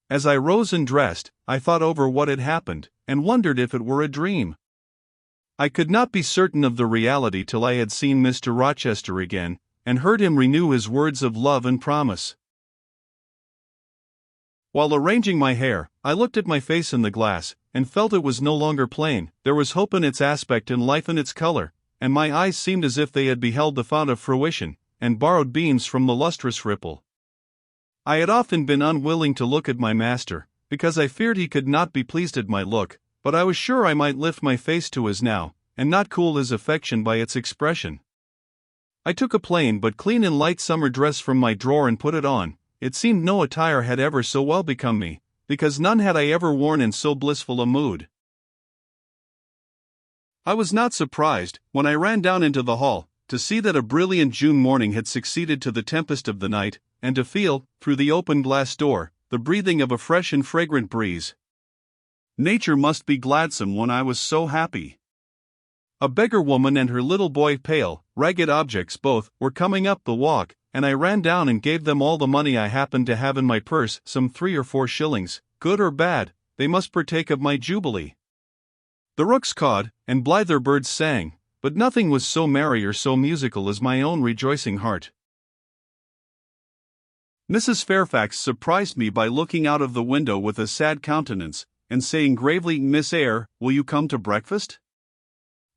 As I rose and dressed, I thought over what had happened, and wondered if it were a dream. I could not be certain of the reality till I had seen Mr. Rochester again, and heard him renew his words of love and promise. While arranging my hair, I looked at my face in the glass, and felt it was no longer plain. There was hope in its aspect and life in its color, and my eyes seemed as if they had beheld the fount of fruition, and borrowed beams from the lustrous ripple. I had often been unwilling to look at my master, because I feared he could not be pleased at my look, but I was sure I might lift my face to his now, and not cool his affection by its expression. I took a plain but clean and light summer dress from my drawer and put it on. It seemed no attire had ever so well become me, because none had I ever worn in so blissful a mood. I was not surprised, when I ran down into the hall, to see that a brilliant June morning had succeeded to the tempest of the night, and to feel, through the open glass door, the breathing of a fresh and fragrant breeze. Nature must be gladsome when I was so happy. A beggar woman and her little boy, pale, ragged objects both, were coming up the walk, and I ran down and gave them all the money I happened to have in my purse, some 3 or 4 shillings, good or bad, they must partake of my jubilee. The rooks cawed, and blither birds sang, but nothing was so merry or so musical as my own rejoicing heart. Mrs. Fairfax surprised me by looking out of the window with a sad countenance, and saying gravely, "Miss Eyre, will you come to breakfast?"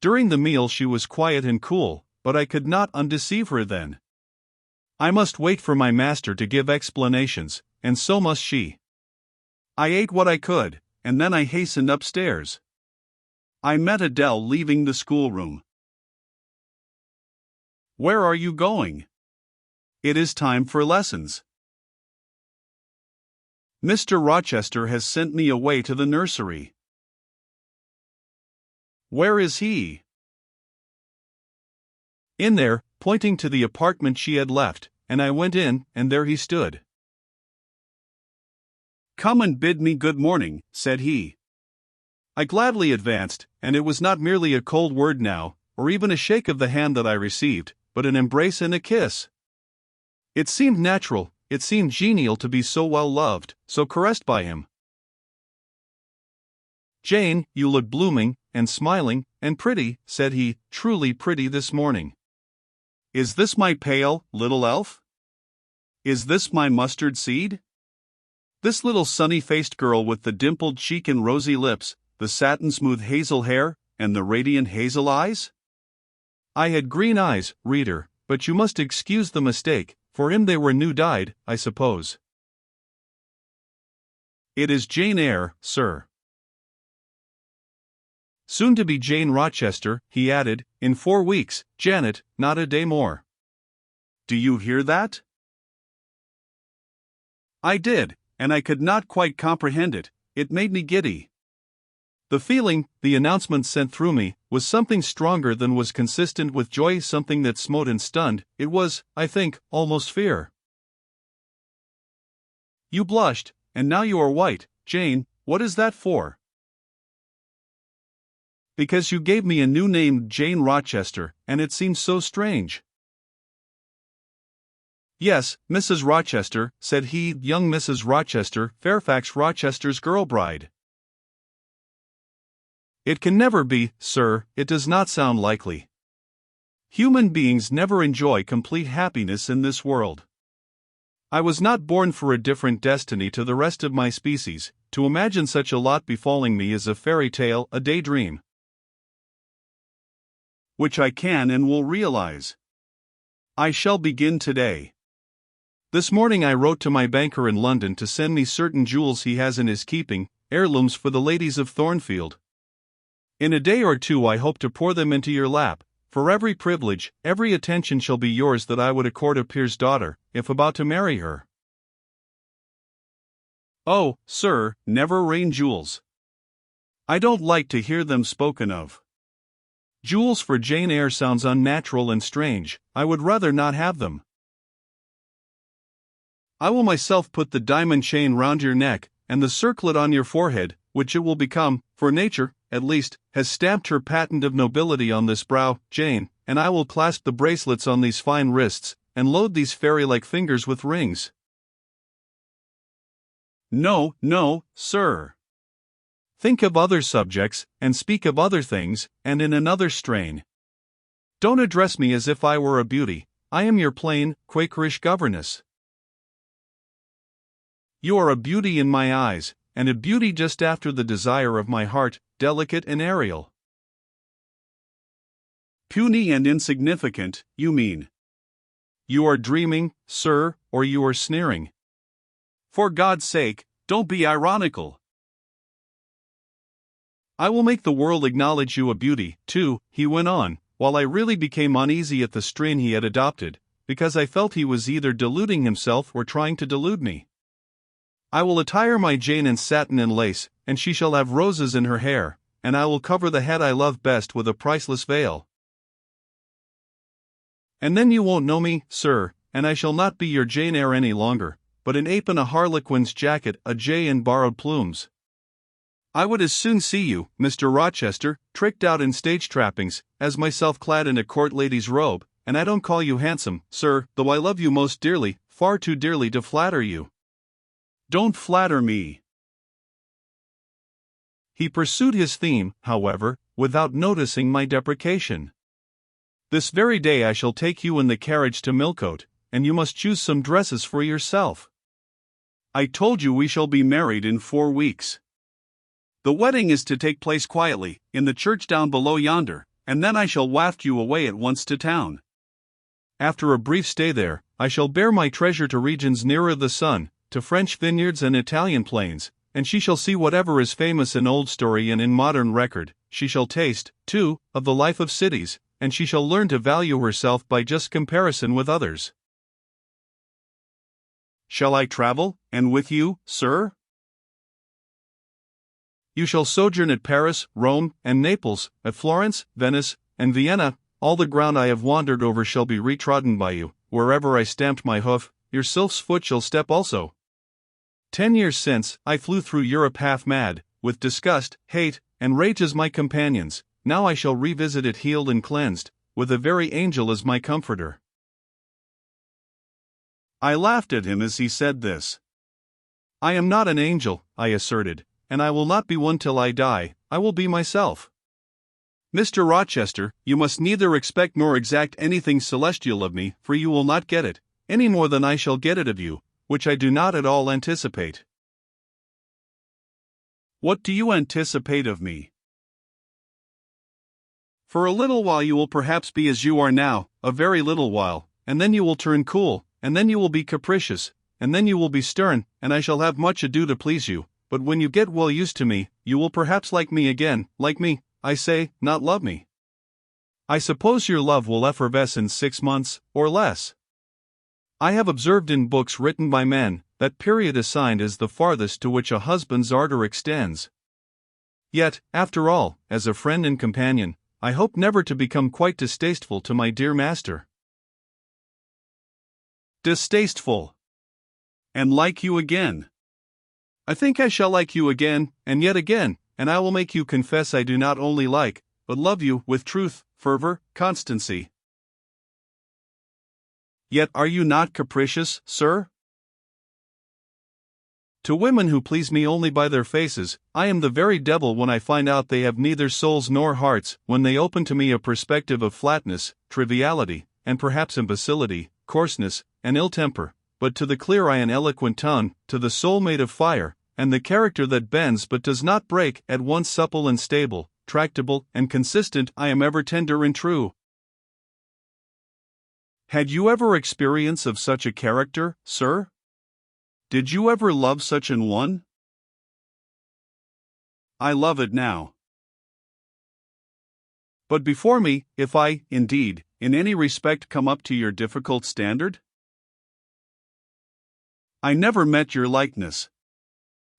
During the meal she was quiet and cool, but I could not undeceive her then. I must wait for my master to give explanations, and so must she. I ate what I could, and then I hastened upstairs. I met Adele leaving the schoolroom. "Where are you going?" "It is time for lessons." "Mr. Rochester has sent me away to the nursery." "Where is he?" "In there," pointing to the apartment she had left, and I went in, and there he stood. "Come and bid me good morning," said he. I gladly advanced, and it was not merely a cold word now, or even a shake of the hand that I received, but an embrace and a kiss. It seemed natural, it seemed genial to be so well loved, so caressed by him. "Jane, you look blooming, and smiling, and pretty," said he, "truly pretty this morning. Is this my pale, little elf? Is this my mustard seed? This little sunny-faced girl with the dimpled cheek and rosy lips, the satin-smooth hazel hair, and the radiant hazel eyes?" I had green eyes, reader, but you must excuse the mistake, for him they were new-dyed, I suppose. "It is Jane Eyre, sir." "Soon to be Jane Rochester," he added, "in 4 weeks, Janet, not a day more. Do you hear that?" I did, and I could not quite comprehend it. It made me giddy. The feeling, the announcement sent through me, was something stronger than was consistent with joy, something that smote and stunned. It was, I think, almost fear. "You blushed, and now you are white, Jane, what is that for?" "Because you gave me a new name, Jane Rochester, and it seems so strange." "Yes, Mrs. Rochester," said he, "young Mrs. Rochester, Fairfax Rochester's girl bride." "It can never be, sir, it does not sound likely. Human beings never enjoy complete happiness in this world. I was not born for a different destiny to the rest of my species. To imagine such a lot befalling me is a fairy tale, a daydream, which I can and will realize. I shall begin today. This morning I wrote to my banker in London to send me certain jewels he has in his keeping, heirlooms for the ladies of Thornfield. In a day or 2 I hope to pour them into your lap, for every privilege, every attention shall be yours that I would accord a peer's daughter, if about to marry her. Oh, sir, never rain jewels. I don't like to hear them spoken of. Jewels for Jane Eyre sounds unnatural and strange. I would rather not have them. I will myself put the diamond chain round your neck, and the circlet on your forehead, which it will become, for nature, at least, has stamped her patent of nobility on this brow, Jane, and I will clasp the bracelets on these fine wrists, and load these fairy-like fingers with rings. No, no, sir. Think of other subjects, and speak of other things, and in another strain. Don't address me as if I were a beauty. I am your plain, Quakerish governess. You are a beauty in my eyes, and a beauty just after the desire of my heart, delicate and aerial. Puny and insignificant, you mean. You are dreaming, sir, or you are sneering. For God's sake, don't be ironical. I will make the world acknowledge you a beauty, too, he went on, while I really became uneasy at the strain he had adopted, because I felt he was either deluding himself or trying to delude me. I will attire my Jane in satin and lace, and she shall have roses in her hair, and I will cover the head I love best with a priceless veil. And then you won't know me, sir, and I shall not be your Jane Eyre any longer, but an ape in a harlequin's jacket, a jay in borrowed plumes. I would as soon see you, Mr. Rochester, tricked out in stage trappings, as myself clad in a court lady's robe, and I don't call you handsome, sir, though I love you most dearly, far too dearly to flatter you. Don't flatter me. He pursued his theme, however, without noticing my deprecation. This very day I shall take you in the carriage to Millcote, and you must choose some dresses for yourself. I told you we shall be married in 4 weeks. The wedding is to take place quietly, in the church down below yonder, and then I shall waft you away at once to town. After a brief stay there, I shall bear my treasure to regions nearer the sun, to French vineyards and Italian plains, and she shall see whatever is famous in old story and in modern record. She shall taste, too, of the life of cities, and she shall learn to value herself by just comparison with others. Shall I travel, and with you, sir? You shall sojourn at Paris, Rome, and Naples, at Florence, Venice, and Vienna. All the ground I have wandered over shall be retrodden by you. Wherever I stamped my hoof, your sylph's foot shall step also. 10 years since, I flew through Europe half mad, with disgust, hate, and rage as my companions. Now I shall revisit it healed and cleansed, with a very angel as my comforter. I laughed at him as he said this. I am not an angel, I asserted, and I will not be one till I die. I will be myself. Mr. Rochester, you must neither expect nor exact anything celestial of me, for you will not get it, any more than I shall get it of you, which I do not at all anticipate. What do you anticipate of me? For a little while you will perhaps be as you are now, a very little while, and then you will turn cool, and then you will be capricious, and then you will be stern, and I shall have much ado to please you. But when you get well used to me, you will perhaps like me again, like me, I say, not love me. I suppose your love will effervesce in 6 months, or less. I have observed in books written by men, that period assigned is the farthest to which a husband's ardor extends. Yet, after all, as a friend and companion, I hope never to become quite distasteful to my dear master. Distasteful. And like you again. I think I shall like you again, and yet again, and I will make you confess I do not only like, but love you with truth, fervor, constancy. Yet are you not capricious, sir? To women who please me only by their faces, I am the very devil when I find out they have neither souls nor hearts, when they open to me a perspective of flatness, triviality, and perhaps imbecility, coarseness, and ill temper. But to the clear eye and eloquent tongue, to the soul made of fire, and the character that bends but does not break, at once supple and stable, tractable and consistent, I am ever tender and true. Had you ever experience of such a character, sir? Did you ever love such an one? I love it now. But before me, if I, indeed, in any respect come up to your difficult standard? I never met your likeness.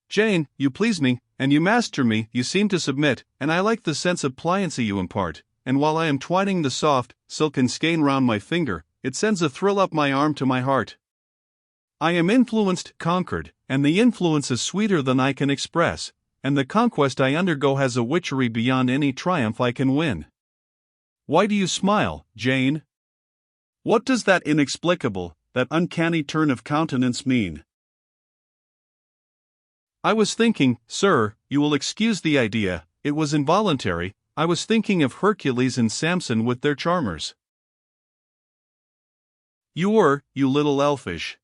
Jane, you please me, and you master me, you seem to submit, and I like the sense of pliancy you impart, and while I am twining the soft, silken skein round my finger, it sends a thrill up my arm to my heart. I am influenced, conquered, and the influence is sweeter than I can express, and the conquest I undergo has a witchery beyond any triumph I can win. Why do you smile, Jane? What does that inexplicable, that uncanny turn of countenance mean? I was thinking, sir, you will excuse the idea, it was involuntary, I was thinking of Hercules and Samson with their charmers. You were, you little elfish.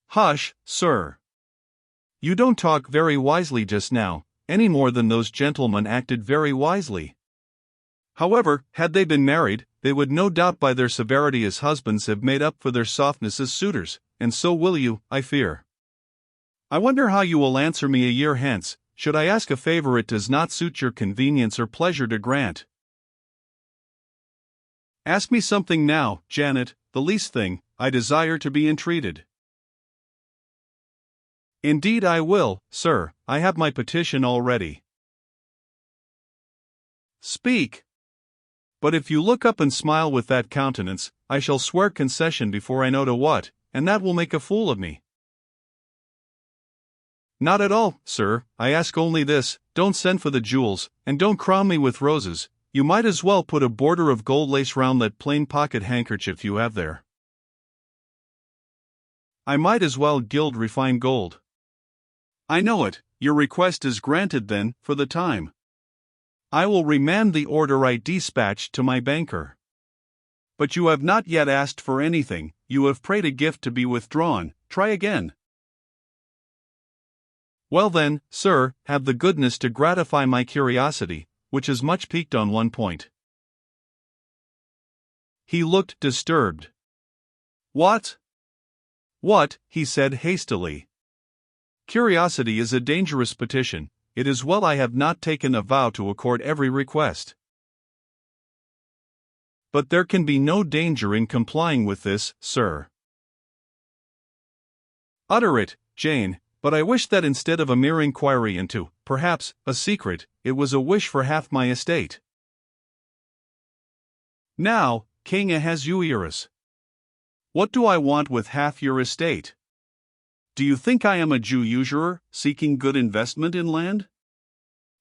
Hush, sir. You don't talk very wisely just now, any more than those gentlemen acted very wisely. However, had they been married, they would no doubt by their severity as husbands have made up for their softness as suitors, and so will you, I fear. I wonder how you will answer me a year hence, should I ask a favor it does not suit your convenience or pleasure to grant. Ask me something now, Janet, the least thing, I desire to be entreated. Indeed I will, sir, I have my petition all ready. Speak. But if you look up and smile with that countenance, I shall swear concession before I know to what, and that will make a fool of me. Not at all, sir, I ask only this, don't send for the jewels, and don't crown me with roses, you might as well put a border of gold lace round that plain pocket handkerchief you have there. I might as well gild refined gold. I know it, your request is granted then, for the time. I will remand the order I dispatched to my banker. But you have not yet asked for anything, you have prayed a gift to be withdrawn, try again. Well then, sir, have the goodness to gratify my curiosity, which is much piqued on one point. He looked disturbed. What? What? He said hastily. Curiosity is a dangerous petition, it is well I have not taken a vow to accord every request. But there can be no danger in complying with this, sir. Utter it, Jane, but I wish that instead of a mere inquiry into, perhaps, a secret, it was a wish for half my estate. Now, King Ahasuerus, what do I want with half your estate? Do you think I am a Jew usurer, seeking good investment in land?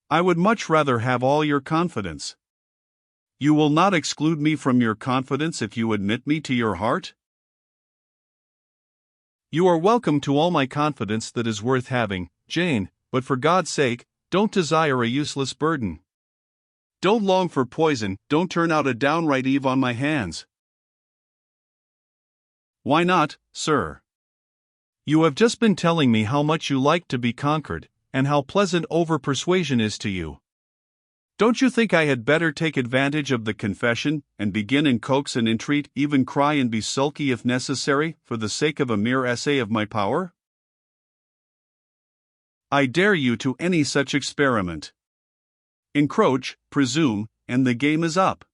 I would much rather have all your confidence. You will not exclude me from your confidence if you admit me to your heart? You are welcome to all my confidence that is worth having, Jane, but for God's sake, don't desire a useless burden. Don't long for poison, don't turn out a downright Eve on my hands. Why not, sir? You have just been telling me how much you like to be conquered, and how pleasant over-persuasion is to you. Don't you think I had better take advantage of the confession, and begin and coax and entreat, even cry and be sulky if necessary, for the sake of a mere essay of my power? I dare you to any such experiment. Encroach, presume, and the game is up.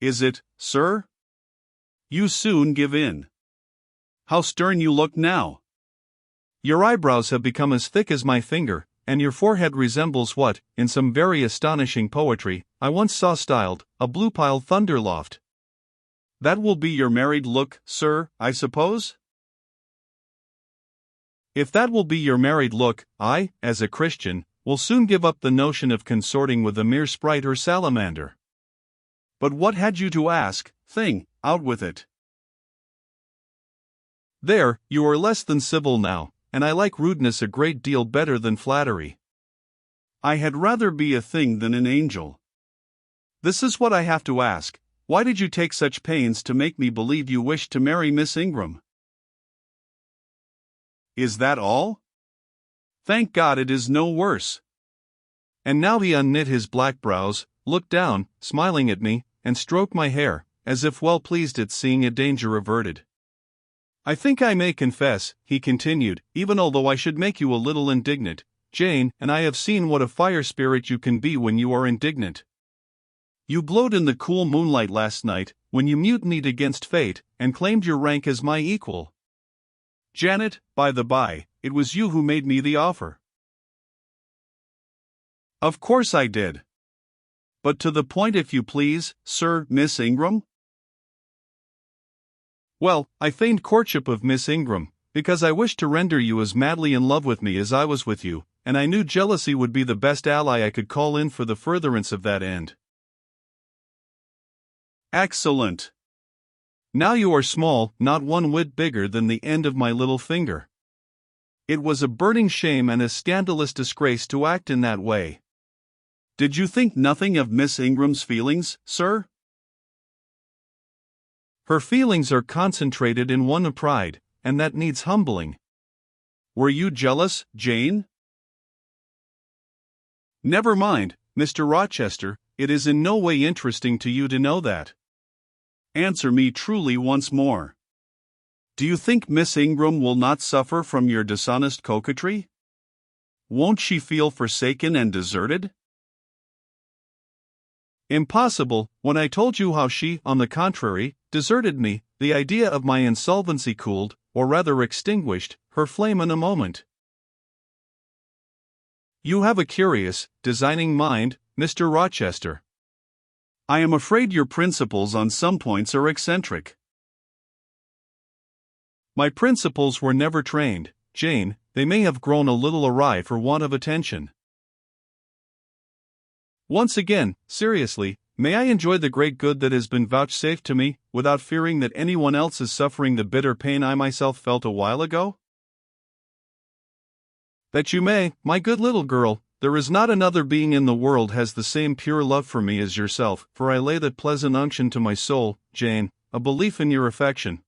Is it, sir? You soon give in. How stern you look now! Your eyebrows have become as thick as my finger, and your forehead resembles what, in some very astonishing poetry, I once saw styled, a blue-piled thunderloft. That will be your married look, sir, I suppose? If that will be your married look, I, as a Christian, will soon give up the notion of consorting with a mere sprite or salamander. But what had you to ask, thing, out with it. There, you are less than civil now, and I like rudeness a great deal better than flattery. I had rather be a thing than an angel. This is what I have to ask, why did you take such pains to make me believe you wished to marry Miss Ingram? Is that all? Thank God it is no worse. And now he unknit his black brows, looked down, smiling at me, and stroked my hair, as if well pleased at seeing a danger averted. I think I may confess, he continued, even although I should make you a little indignant, Jane, and I have seen what a fire spirit you can be when you are indignant. You glowed in the cool moonlight last night, when you mutinied against fate, and claimed your rank as my equal. Janet, by the by, it was you who made me the offer. Of course I did. But to the point if you please, sir, Miss Ingram? Well, I feigned courtship of Miss Ingram, because I wished to render you as madly in love with me as I was with you, and I knew jealousy would be the best ally I could call in for the furtherance of that end. Excellent. Now you are small, not one whit bigger than the end of my little finger. It was a burning shame and a scandalous disgrace to act in that way. Did you think nothing of Miss Ingram's feelings, sir? Her feelings are concentrated in one pride, and that needs humbling. Were you jealous, Jane? Never mind, Mr. Rochester, it is in no way interesting to you to know that. Answer me truly once more. Do you think Miss Ingram will not suffer from your dishonest coquetry? Won't she feel forsaken and deserted? Impossible. When I told you how she, on the contrary, deserted me, the idea of my insolvency cooled, or rather extinguished, her flame in a moment. You have a curious, designing mind, Mr. Rochester. I am afraid your principles on some points are eccentric. My principles were never trained, Jane, they may have grown a little awry for want of attention. Once again, seriously, may I enjoy the great good that has been vouchsafed to me, without fearing that anyone else is suffering the bitter pain I myself felt a while ago? That you may, my good little girl. There is not another being in the world has the same pure love for me as yourself, for I lay that pleasant unction to my soul, Jane, a belief in your affection.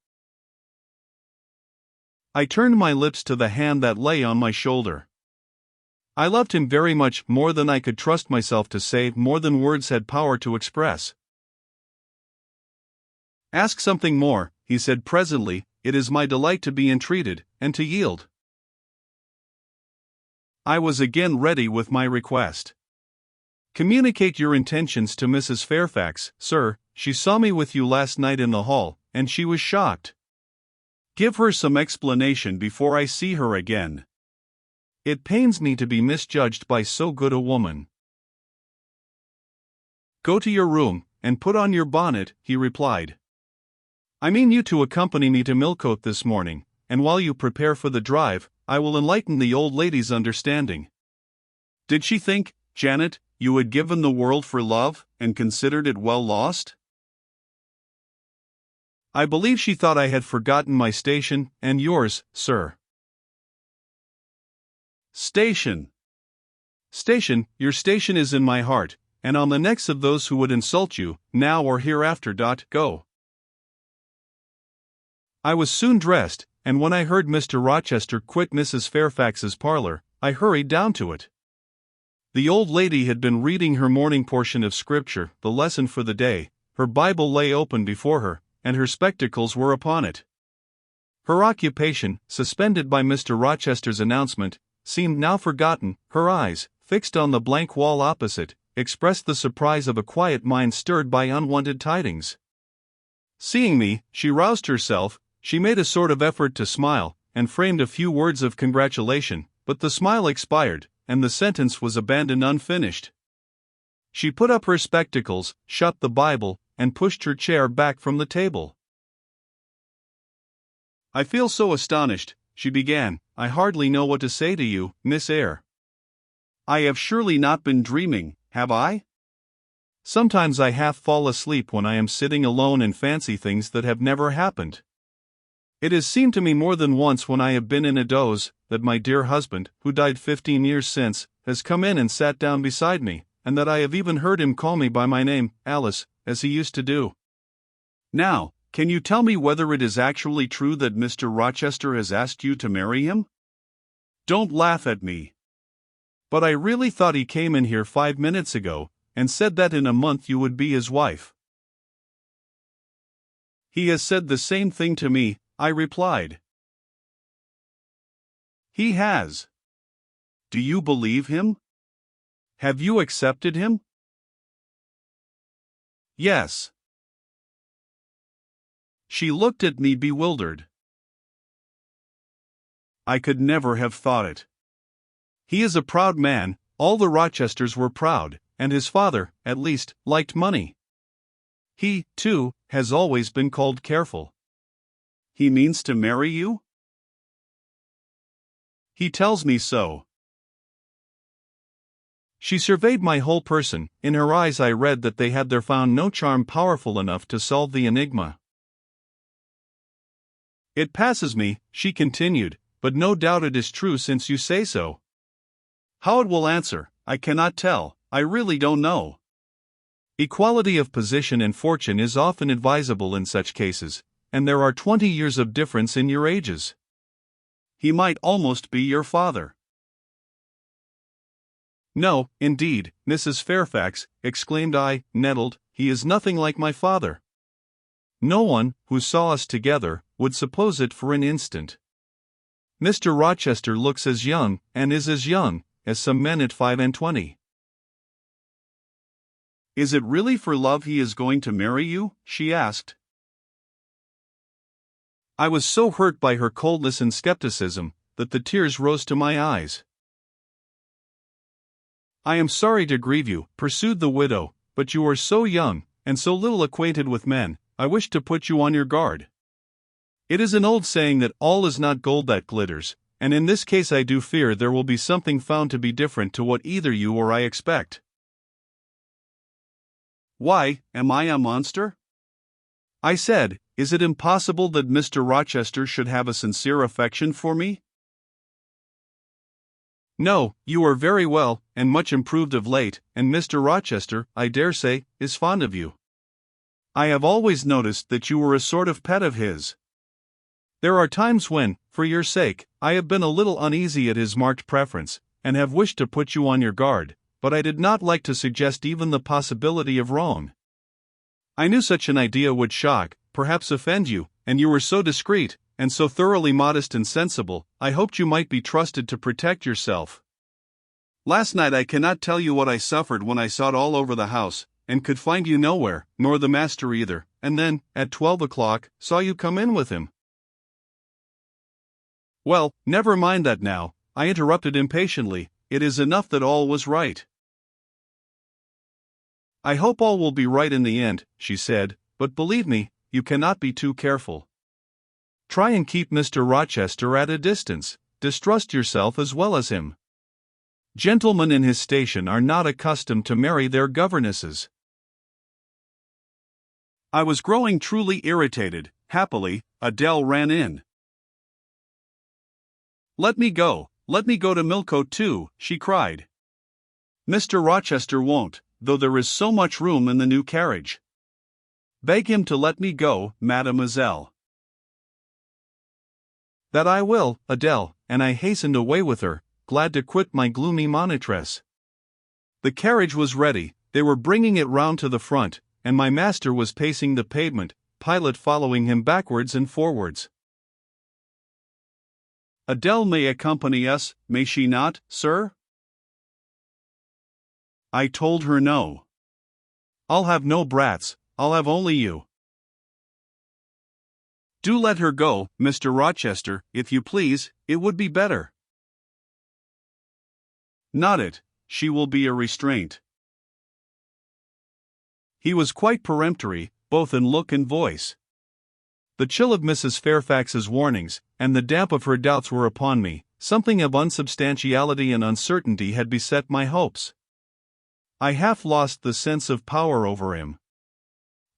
I turned my lips to the hand that lay on my shoulder. I loved him very much, more than I could trust myself to say, more than words had power to express. Ask something more, he said presently. It is my delight to be entreated, and to yield. I was again ready with my request. Communicate your intentions to Mrs. Fairfax, sir. She saw me with you last night in the hall, and she was shocked. Give her some explanation before I see her again. It pains me to be misjudged by so good a woman. Go to your room, and put on your bonnet, he replied. I mean you to accompany me to Millcote this morning, and while you prepare for the drive, I will enlighten the old lady's understanding. Did she think, Janet, you had given the world for love, and considered it well lost? I believe she thought I had forgotten my station, and yours, sir. Station. Station, your station is in my heart, and on the necks of those who would insult you, now or hereafter. Go. I was soon dressed, and when I heard Mr. Rochester quit Mrs. Fairfax's parlor, I hurried down to it. The old lady had been reading her morning portion of Scripture, the lesson for the day. Her Bible lay open before her, and her spectacles were upon it. Her occupation, suspended by Mr. Rochester's announcement, seemed now forgotten. Her eyes, fixed on the blank wall opposite, expressed the surprise of a quiet mind stirred by unwonted tidings. Seeing me, she roused herself. She made a sort of effort to smile, and framed a few words of congratulation, but the smile expired, and the sentence was abandoned unfinished. She put up her spectacles, shut the Bible, and pushed her chair back from the table. I feel so astonished, she began. I hardly know what to say to you, Miss Eyre. I have surely not been dreaming, have I? Sometimes I half fall asleep when I am sitting alone and fancy things that have never happened. It has seemed to me more than once when I have been in a doze, that my dear husband, who died 15 years since, has come in and sat down beside me, and that I have even heard him call me by my name, Alice, as he used to do. Now, can you tell me whether it is actually true that Mr. Rochester has asked you to marry him? Don't laugh at me. But I really thought he came in here 5 minutes ago, and said that in a month you would be his wife. He has said the same thing to me, I replied. He has. Do you believe him? Have you accepted him? Yes. She looked at me bewildered. I could never have thought it. He is a proud man. All the Rochesters were proud, and his father, at least, liked money. He, too, has always been called careful. He means to marry you? He tells me so. She surveyed my whole person. In her eyes I read that they had there found no charm powerful enough to solve the enigma. It passes me, she continued, but no doubt it is true since you say so. How it will answer, I cannot tell, I really don't know. Equality of position and fortune is often advisable in such cases, and there are 20 years of difference in your ages. He might almost be your father. No, indeed, Mrs. Fairfax, exclaimed I, nettled, he is nothing like my father. No one, who saw us together, would suppose it for an instant. Mr. Rochester looks as young, and is as young, as some men at 25. Is it really for love he is going to marry you? She asked. I was so hurt by her coldness and skepticism, that the tears rose to my eyes. I am sorry to grieve you, pursued the widow, but you are so young, and so little acquainted with men, I wish to put you on your guard. It is an old saying that all is not gold that glitters, and in this case I do fear there will be something found to be different to what either you or I expect. Why, am I a monster? I said, is it impossible that Mr. Rochester should have a sincere affection for me? No, you are very well, and much improved of late, and Mr. Rochester, I dare say, is fond of you. I have always noticed that you were a sort of pet of his. There are times when, for your sake, I have been a little uneasy at his marked preference, and have wished to put you on your guard, but I did not like to suggest even the possibility of wrong. I knew such an idea would shock, perhaps offend you, and you were so discreet, and so thoroughly modest and sensible, I hoped you might be trusted to protect yourself. Last night I cannot tell you what I suffered when I sought all over the house, and could find you nowhere, nor the master either, and then, at 12 o'clock, saw you come in with him. Well, never mind that now, I interrupted impatiently, it is enough that all was right. I hope all will be right in the end, she said, but believe me, you cannot be too careful. Try and keep Mr. Rochester at a distance, distrust yourself as well as him. Gentlemen in his station are not accustomed to marry their governesses. I was growing truly irritated. Happily, Adele ran in. Let me go to Millcote too, she cried. Mr. Rochester won't, though there is so much room in the new carriage. Beg him to let me go, mademoiselle. That I will, Adele, and I hastened away with her, glad to quit my gloomy monitress. The carriage was ready, they were bringing it round to the front, and my master was pacing the pavement, Pilot following him backwards and forwards. Adele may accompany us, may she not, sir? I told her no. I'll have no brats, I'll have only you. Do let her go, Mr. Rochester, if you please, it would be better. Not it, she will be a restraint. He was quite peremptory, both in look and voice. The chill of Mrs. Fairfax's warnings, and the damp of her doubts were upon me, something of unsubstantiality and uncertainty had beset my hopes. I half lost the sense of power over him.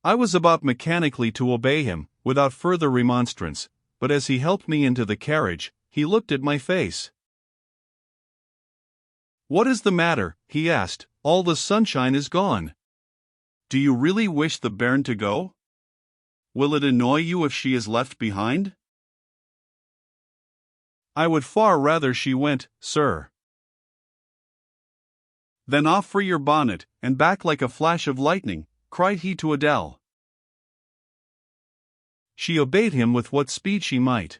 I was about mechanically to obey him, without further remonstrance, but as he helped me into the carriage, he looked at my face. What is the matter? He asked. All the sunshine is gone. Do you really wish the bairn to go? Will it annoy you if she is left behind? I would far rather she went, sir. Then off for your bonnet, and back like a flash of lightning, cried he to Adele. She obeyed him with what speed she might.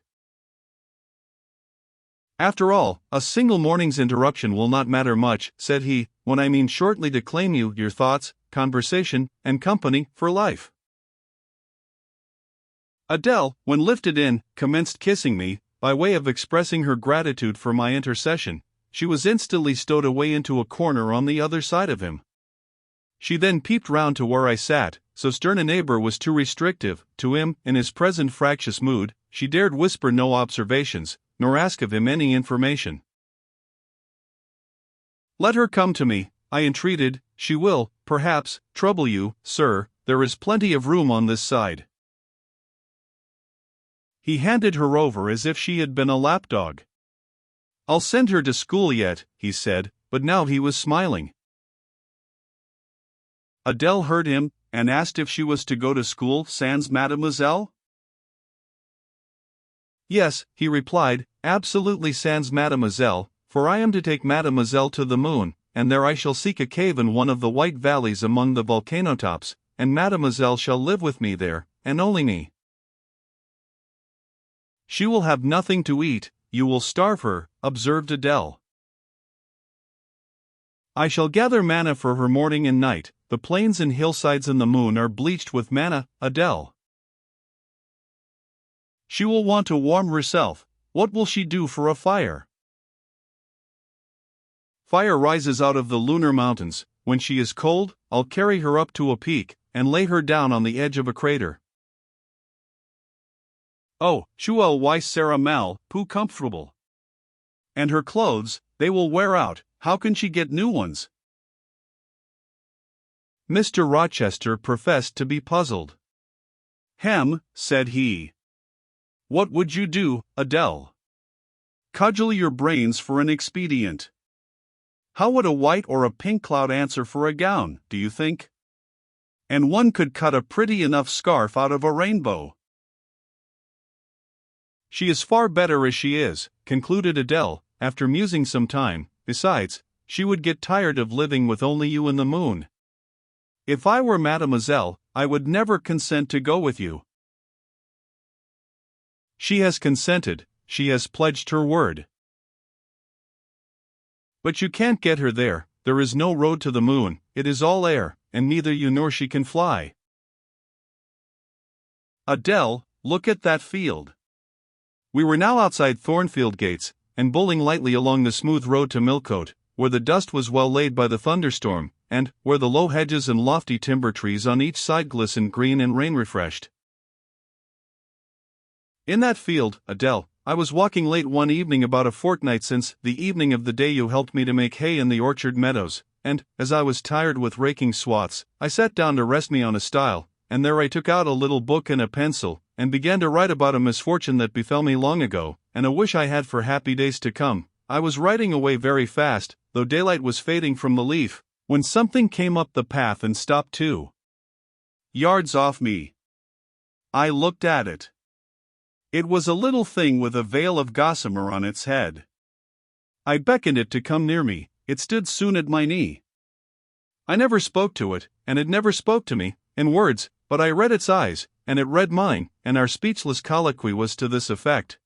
After all, a single morning's interruption will not matter much, said he, when I mean shortly to claim you, your thoughts, conversation, and company, for life. Adele, when lifted in, commenced kissing me, by way of expressing her gratitude for my intercession. She was instantly stowed away into a corner on the other side of him. She then peeped round to where I sat, so stern a neighbor was too restrictive, to him, in his present fractious mood, she dared whisper no observations, nor ask of him any information. Let her come to me, I entreated, she will, perhaps, trouble you, sir, there is plenty of room on this side. He handed her over as if she had been a lapdog. "I'll send her to school yet," he said, but now he was smiling. Adele heard him, and asked if she was to go to school sans mademoiselle? "Yes," he replied, "absolutely sans mademoiselle, for I am to take mademoiselle to the moon, and there I shall seek a cave in one of the white valleys among the volcano tops, and mademoiselle shall live with me there, and only me. She will have nothing to eat, you will starve her," observed Adele. "I shall gather manna for her morning and night, the plains and hillsides and the moon are bleached with manna, Adele. She will want to warm herself, what will she do for a fire? Fire rises out of the lunar mountains, when she is cold, I'll carry her up to a peak, and lay her down on the edge of a crater. Oh, why Sarah Mal, poo comfortable. And her clothes, they will wear out, how can she get new ones?" Mr. Rochester professed to be puzzled. "Hem," said he. "What would you do, Adele? Cudgel your brains for an expedient. How would a white or a pink cloud answer for a gown, do you think? And one could cut a pretty enough scarf out of a rainbow." "She is far better as she is," concluded Adele, after musing some time. "Besides, she would get tired of living with only you and the moon. If I were mademoiselle, I would never consent to go with you." "She has consented, she has pledged her word." "But you can't get her there, there is no road to the moon, it is all air, and neither you nor she can fly." "Adele, look at that field." We were now outside Thornfield Gates, and bowling lightly along the smooth road to Millcote, where the dust was well laid by the thunderstorm, and where the low hedges and lofty timber trees on each side glistened green and rain-refreshed. "In that field, Adele, I was walking late one evening about a fortnight since, the evening of the day you helped me to make hay in the orchard meadows, and, as I was tired with raking swaths, I sat down to rest me on a stile, and there I took out a little book and a pencil, and began to write about a misfortune that befell me long ago, and a wish I had for happy days to come. I was writing away very fast, though daylight was fading from the leaf, when something came up the path and stopped 2 yards off me. I looked at it. It was a little thing with a veil of gossamer on its head. I beckoned it to come near me, it stood soon at my knee. I never spoke to it, and it never spoke to me, in words, but I read its eyes, and it read mine, and our speechless colloquy was to this effect.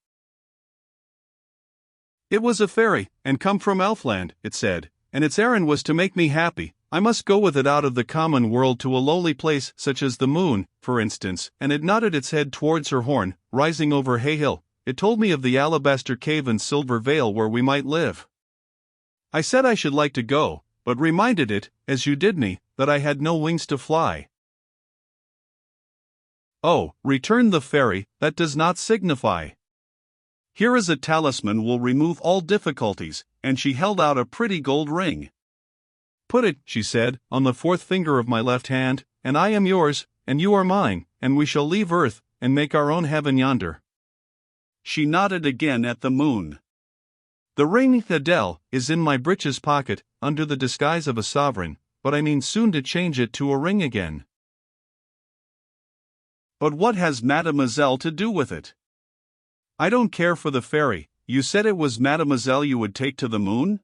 It was a fairy, and come from Elfland, it said, and its errand was to make me happy. I must go with it out of the common world to a lowly place such as the moon, for instance, and it nodded its head towards her horn, rising over Hay Hill. It told me of the alabaster cave and silver vale where we might live. I said I should like to go, but reminded it, as you did me, that I had no wings to fly. Oh, returned the fairy, that does not signify. Here is a talisman will remove all difficulties, and she held out a pretty gold ring. Put it, she said, on the 4th finger of my left hand, and I am yours, and you are mine, and we shall leave earth, and make our own heaven yonder. She nodded again at the moon. The ring, Adele, is in my breeches pocket, under the disguise of a sovereign, but I mean soon to change it to a ring again. But what has mademoiselle to do with it? I don't care for the fairy. You said it was mademoiselle you would take to the moon?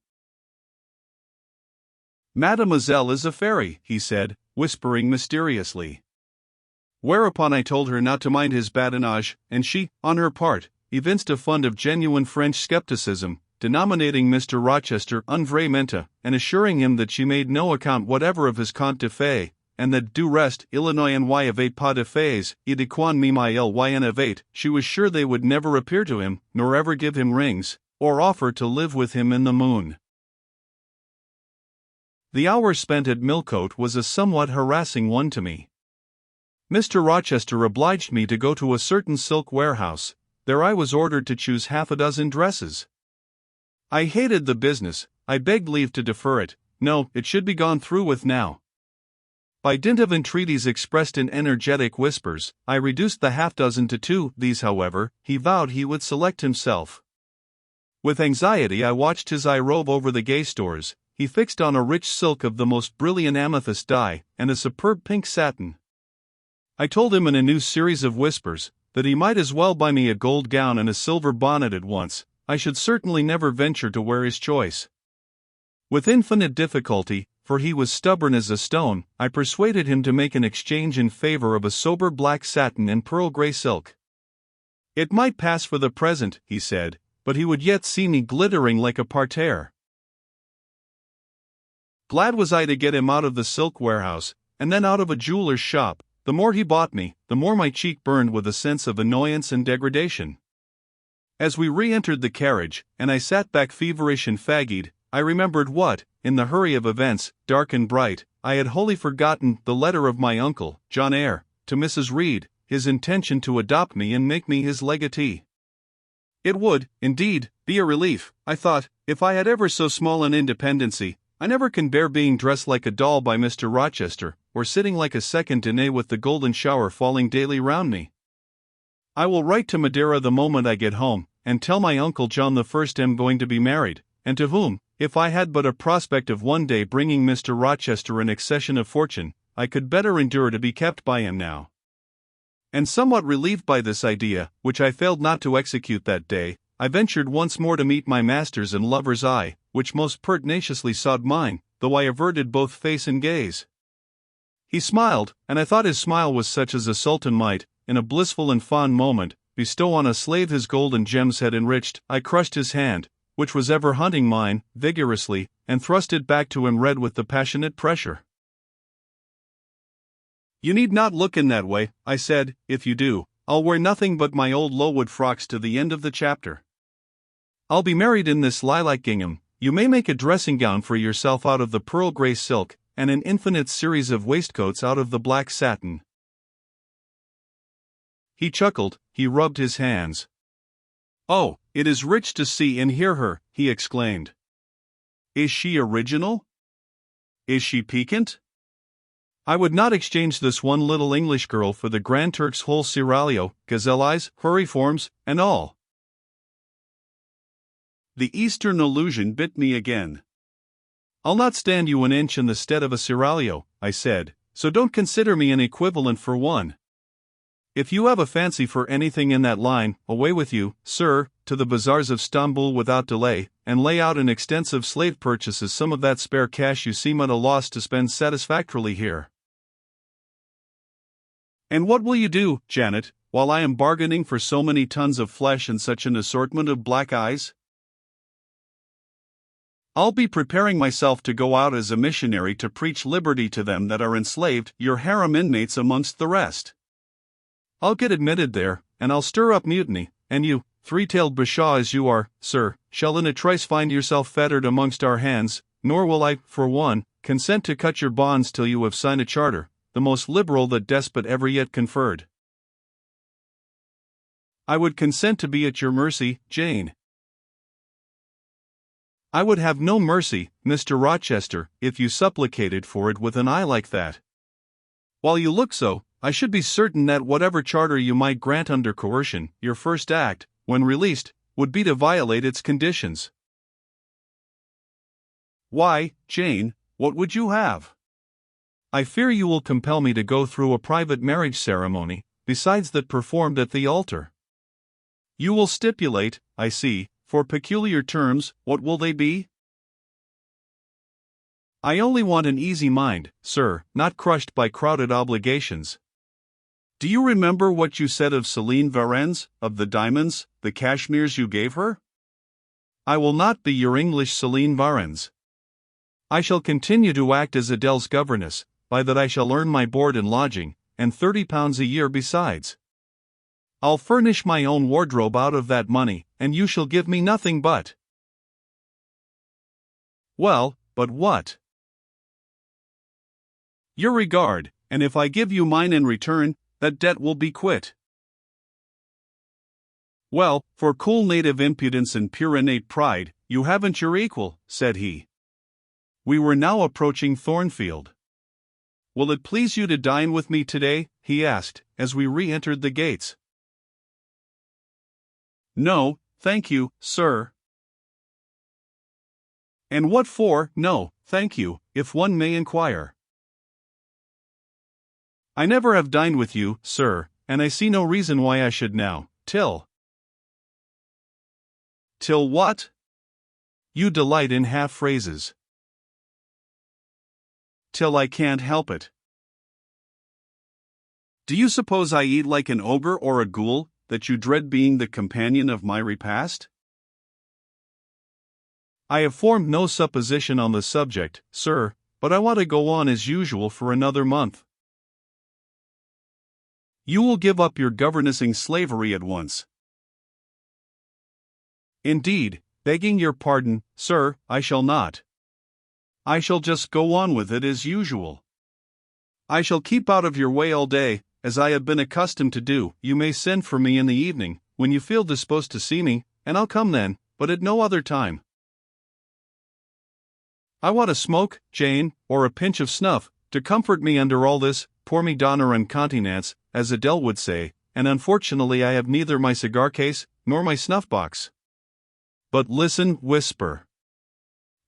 Mademoiselle is a fairy, he said, whispering mysteriously. Whereupon I told her not to mind his badinage, and she, on her part, evinced a fund of genuine French skepticism, denominating Mr. Rochester un vrai mente, and assuring him that she made no account whatever of his conte de fées, and that du reste, Illinois n'y avait pas de fées, et de quan même il y en avait, she was sure they would never appear to him, nor ever give him rings, or offer to live with him in the moon. The hour spent at Millcote was a somewhat harassing one to me. Mr. Rochester obliged me to go to a certain silk warehouse. There I was ordered to choose half a dozen dresses. I hated the business, I begged leave to defer it. No, it should be gone through with now. By dint of entreaties expressed in energetic whispers, I reduced the half-dozen to 2. These, however, he vowed he would select himself. With anxiety I watched his eye rove over the gay stores. He fixed on a rich silk of the most brilliant amethyst dye, and a superb pink satin. I told him in a new series of whispers that he might as well buy me a gold gown and a silver bonnet at once. I should certainly never venture to wear his choice. With infinite difficulty, for he was stubborn as a stone, I persuaded him to make an exchange in favor of a sober black satin and pearl gray silk. It might pass for the present, he said, but he would yet see me glittering like a parterre. Glad was I to get him out of the silk warehouse, and then out of a jeweler's shop. The more he bought me, the more my cheek burned with a sense of annoyance and degradation. As we re-entered the carriage, and I sat back feverish and fagged, I remembered what, in the hurry of events, dark and bright, I had wholly forgotten: the letter of my uncle, Jane Eyre, to Mrs. Reed, his intention to adopt me and make me his legatee. It would, indeed, be a relief, I thought, if I had ever so small an independency. I never can bear being dressed like a doll by Mr. Rochester, or sitting like a second Danae with the golden shower falling daily round me. I will write to Madeira the moment I get home, and tell my uncle John I am going to be married, and to whom, if I had but a prospect of one day bringing Mr. Rochester an accession of fortune, I could better endure to be kept by him now. And somewhat relieved by this idea, which I failed not to execute that day, I ventured once more to meet my master's and lover's eye, which most pertinaciously sought mine, though I averted both face and gaze. He smiled, and I thought his smile was such as a sultan might, in a blissful and fond moment, bestow on a slave his gold and gems had enriched. I crushed his hand, which was ever hunting mine, vigorously, and thrust it back to him red with the passionate pressure. "You need not look in that way," I said. "If you do, I'll wear nothing but my old Lowood frocks to the end of the chapter. I'll be married in this lilac gingham. You may make a dressing gown for yourself out of the pearl gray silk, and an infinite series of waistcoats out of the black satin." He chuckled, he rubbed his hands. "Oh, it is rich to see and hear her," he exclaimed. "Is she original? Is she piquant? I would not exchange this one little English girl for the Grand Turk's whole seraglio, gazelle eyes, hurriforms, and all." The Eastern allusion bit me again. "I'll not stand you an inch in the stead of a seraglio," I said, "so don't consider me an equivalent for one. If you have a fancy for anything in that line, away with you, sir, to the bazaars of Stamboul without delay, and lay out in extensive slave purchases some of that spare cash you seem at a loss to spend satisfactorily here." "And what will you do, Janet, while I am bargaining for so many tons of flesh and such an assortment of black eyes?" "I'll be preparing myself to go out as a missionary to preach liberty to them that are enslaved, your harem inmates amongst the rest. I'll get admitted there, and I'll stir up mutiny, and you, three-tailed bashaw as you are, sir, shall in a trice find yourself fettered amongst our hands, nor will I, for one, consent to cut your bonds till you have signed a charter, the most liberal that despot ever yet conferred." "I would consent to be at your mercy, Jane." "I would have no mercy, Mr. Rochester, if you supplicated for it with an eye like that. While you look so, I should be certain that whatever charter you might grant under coercion, your first act, when released, would be to violate its conditions." "Why, Jane, what would you have?" "I fear you will compel me to go through a private marriage ceremony, besides that performed at the altar." "You will stipulate, I see, for peculiar terms. What will they be?" "I only want an easy mind, sir, not crushed by crowded obligations. Do you remember what you said of Céline Varens, of the diamonds, the cashmeres you gave her? I will not be your English Céline Varens. I shall continue to act as Adèle's governess, by that I shall earn my board and lodging, and £30 a year besides. I'll furnish my own wardrobe out of that money, and you shall give me nothing but—" "Well, but what?" "Your regard, and if I give you mine in return, that debt will be quit." "Well, for cool native impudence and pure innate pride, you haven't your equal," said he. We were now approaching Thornfield. "Will it please you to dine with me today?" he asked, as we re-entered the gates. "No, thank you, sir." "And what for, no, thank you, if one may inquire?" "I never have dined with you, sir, and I see no reason why I should now, till—" "Till what?" You delight in half-phrases. "Till I can't help it." "Do you suppose I eat like an ogre or a ghoul, that you dread being the companion of my repast?" "I have formed no supposition on the subject, sir, but I want to go on as usual for another month." "You will give up your governessing slavery at once." "Indeed, begging your pardon, sir, I shall not. I shall just go on with it as usual. I shall keep out of your way all day, as I have been accustomed to do. You may send for me in the evening, when you feel disposed to see me, and I'll come then, but at no other time. I want a smoke, Jane, or a pinch of snuff, to comfort me under all this, pour me donner and continence, as Adele would say, and unfortunately I have neither my cigar case, nor my snuff box. But listen, whisper.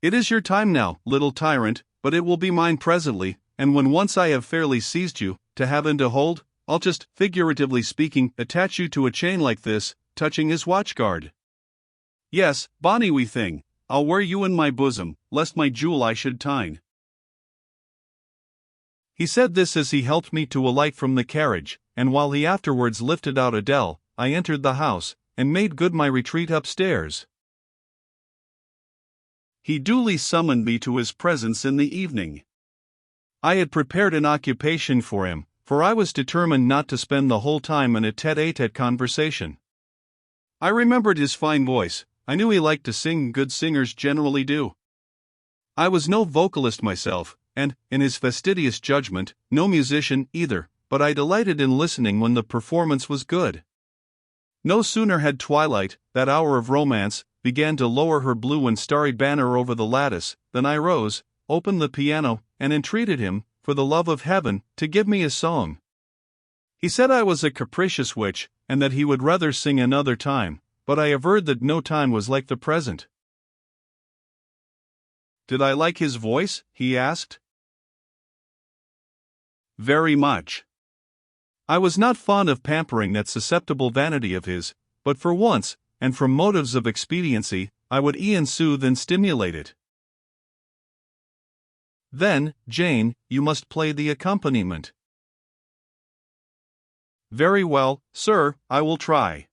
It is your time now, little tyrant, but it will be mine presently, and when once I have fairly seized you, to have and to hold, I'll just, figuratively speaking, attach you to a chain like this, touching his watchguard. Yes, bonny wee thing, I'll wear you in my bosom, lest my jewel I should tine." He said this as he helped me to alight from the carriage, and while he afterwards lifted out Adele, I entered the house, and made good my retreat upstairs. He duly summoned me to his presence in the evening. I had prepared an occupation for him, for I was determined not to spend the whole time in a tete-a-tete conversation. I remembered his fine voice. I knew he liked to sing. Good singers generally do. I was no vocalist myself, and, in his fastidious judgment, no musician either, but I delighted in listening when the performance was good. No sooner had twilight, that hour of romance, began to lower her blue and starry banner over the lattice, than I rose, opened the piano, and entreated him, for the love of heaven, to give me a song. He said I was a capricious witch, and that he would rather sing another time, but I averred that no time was like the present. Did I like his voice? He asked. Very much. I was not fond of pampering that susceptible vanity of his, but for once, and from motives of expediency, I would e'en soothe and stimulate it. Then, Jane, you must play the accompaniment. Very well, sir, I will try.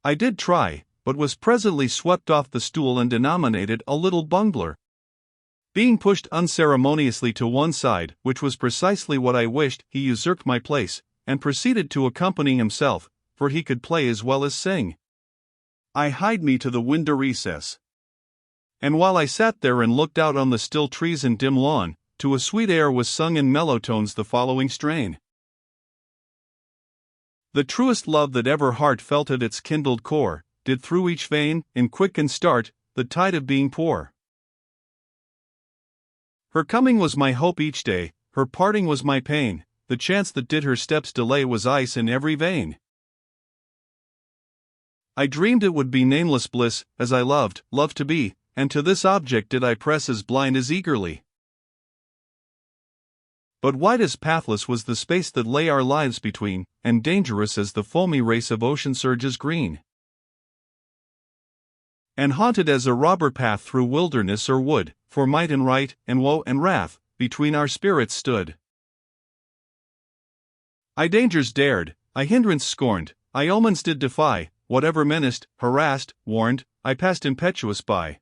I did try, but was presently swept off the stool and denominated a little bungler. Being pushed unceremoniously to one side, which was precisely what I wished, he usurped my place, and proceeded to accompany himself, for he could play as well as sing. I hied me to the window recess. And while I sat there and looked out on the still trees and dim lawn, to a sweet air was sung in mellow tones the following strain. The truest love that ever heart felt at its kindled core, did through each vein, in quicken start, the tide of being pour. Her coming was my hope each day, her parting was my pain, the chance that did her steps delay was ice in every vein. I dreamed it would be nameless bliss, as I loved to be, and to this object did I press as blind as eagerly. But wide as pathless was the space that lay our lives between, and dangerous as the foamy race of ocean surges green. And haunted as a robber path through wilderness or wood, for might and right, and woe and wrath, between our spirits stood. I dangers dared, I hindrance scorned, I omens did defy, whatever menaced, harassed, warned, I passed impetuous by.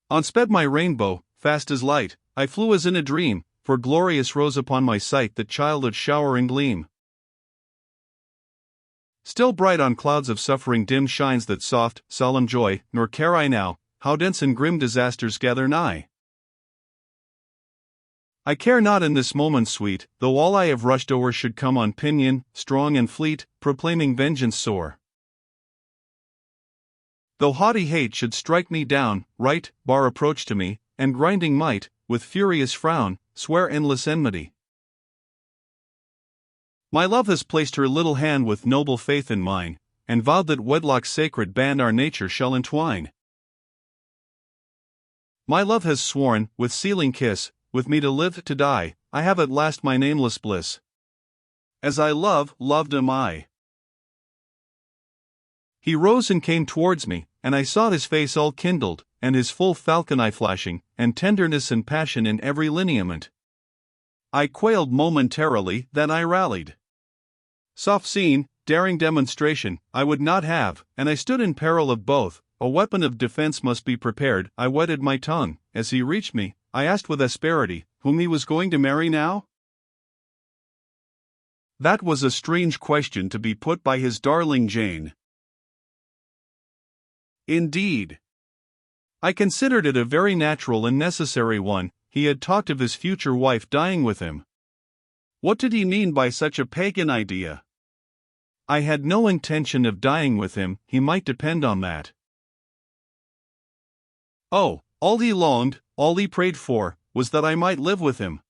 On sped my rainbow, fast as light, I flew as in a dream, for glorious rose upon my sight that childhood showering gleam. Still bright on clouds of suffering dim shines that soft, solemn joy, nor care I now, how dense and grim disasters gather nigh. I care not in this moment sweet, though all I have rushed o'er should come on pinion, strong and fleet, proclaiming vengeance sore. Though haughty hate should strike me down, right bar approach to me, and grinding might, with furious frown, swear endless enmity. My love has placed her little hand with noble faith in mine, and vowed that wedlock's sacred band our nature shall entwine. My love has sworn, with sealing kiss, with me to live, to die. I have at last my nameless bliss. As I love, loved am I. He rose and came towards me, and I saw his face all kindled, and his full falcon eye flashing, and tenderness and passion in every lineament. I quailed momentarily, then I rallied. Soft scene, daring demonstration, I would not have, and I stood in peril of both. A weapon of defense must be prepared. I wetted my tongue. As he reached me, I asked with asperity, whom he was going to marry now? That was a strange question to be put by his darling Jane. Indeed. I considered it a very natural and necessary one. He had talked of his future wife dying with him. What did he mean by such a pagan idea? I had no intention of dying with him, he might depend on that. Oh, all he longed, all he prayed for, was that I might live with him.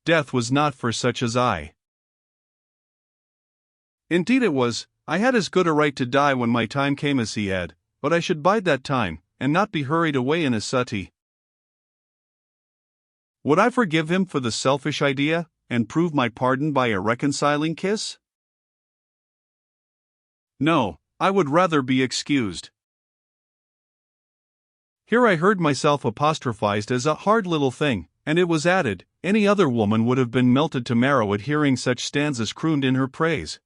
Death was not for such as I. Indeed it was. I had as good a right to die when my time came as he had, but I should bide that time, and not be hurried away in a suttee. Would I forgive him for the selfish idea, and prove my pardon by a reconciling kiss? No, I would rather be excused. Here I heard myself apostrophized as a hard little thing, and it was added, any other woman would have been melted to marrow at hearing such stanzas crooned in her praise.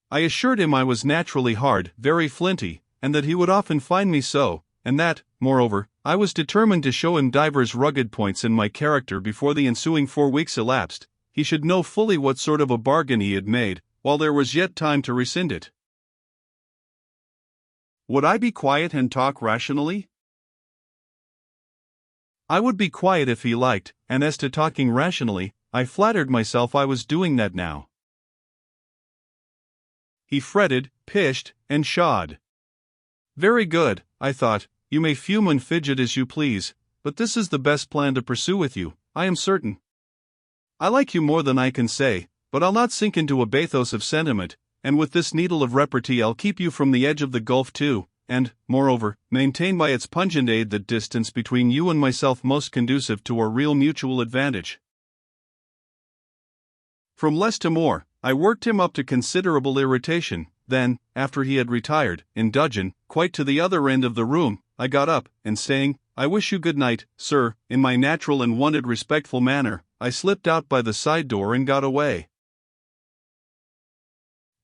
I assured him I was naturally hard, very flinty, and that he would often find me so, and that, moreover, I was determined to show him divers rugged points in my character before the ensuing 4 weeks elapsed. He should know fully what sort of a bargain he had made, while there was yet time to rescind it. Would I be quiet and talk rationally? I would be quiet if he liked, and as to talking rationally, I flattered myself I was doing that now. He fretted, pished, and shod. Very good, I thought, you may fume and fidget as you please, but this is the best plan to pursue with you, I am certain. I like you more than I can say, but I'll not sink into a bathos of sentiment, and with this needle of repartee I'll keep you from the edge of the gulf too, and, moreover, maintain by its pungent aid the distance between you and myself most conducive to our real mutual advantage. From less to more, I worked him up to considerable irritation. Then, after he had retired, in dudgeon, quite to the other end of the room, I got up, and saying, I wish you good night, sir, in my natural and wonted respectful manner, I slipped out by the side door and got away.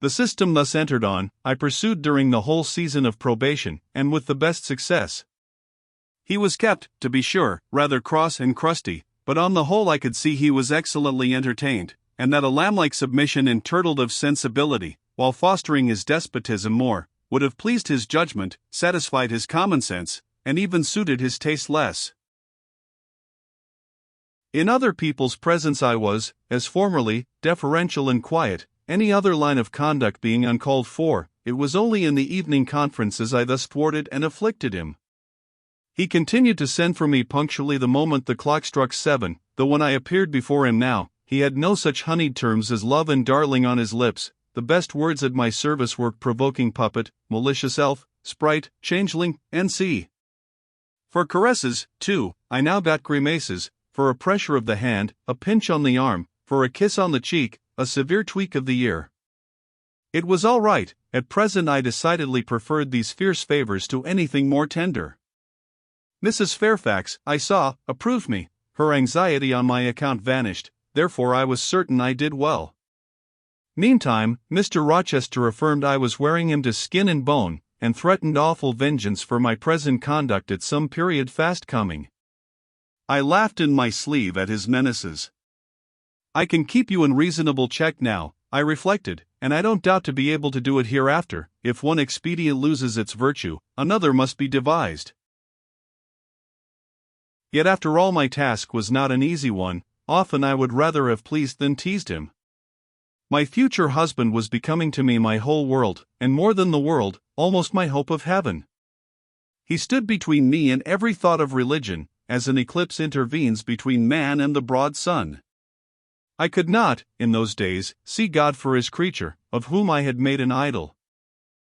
The system thus entered on, I pursued during the whole season of probation, and with the best success. He was kept, to be sure, rather cross and crusty, but on the whole I could see he was excellently entertained, and that a lamb-like submission and turtled of sensibility, while fostering his despotism more, would have pleased his judgment, satisfied his common sense, and even suited his taste less. In other people's presence I was, as formerly, deferential and quiet, any other line of conduct being uncalled for. It was only in the evening conferences I thus thwarted and afflicted him. He continued to send for me punctually the moment the clock struck 7, though when I appeared before him now, he had no such honeyed terms as love and darling on his lips. The best words at my service were provoking puppet, malicious elf, sprite, changeling, N.C. For caresses, too, I now got grimaces, for a pressure of the hand, a pinch on the arm, for a kiss on the cheek, a severe tweak of the ear. It was all right. At present I decidedly preferred these fierce favors to anything more tender. Mrs. Fairfax, I saw, approved me. Her anxiety on my account vanished, therefore I was certain I did well. Meantime, Mr. Rochester affirmed I was wearing him to skin and bone, and threatened awful vengeance for my present conduct at some period fast coming. I laughed in my sleeve at his menaces. I can keep you in reasonable check now, I reflected, and I don't doubt to be able to do it hereafter. If one expedient loses its virtue, another must be devised. Yet after all my task was not an easy one. Often I would rather have pleased than teased him. My future husband was becoming to me my whole world, and more than the world, almost my hope of heaven. He stood between me and every thought of religion, as an eclipse intervenes between man and the broad sun. I could not, in those days, see God for his creature, of whom I had made an idol.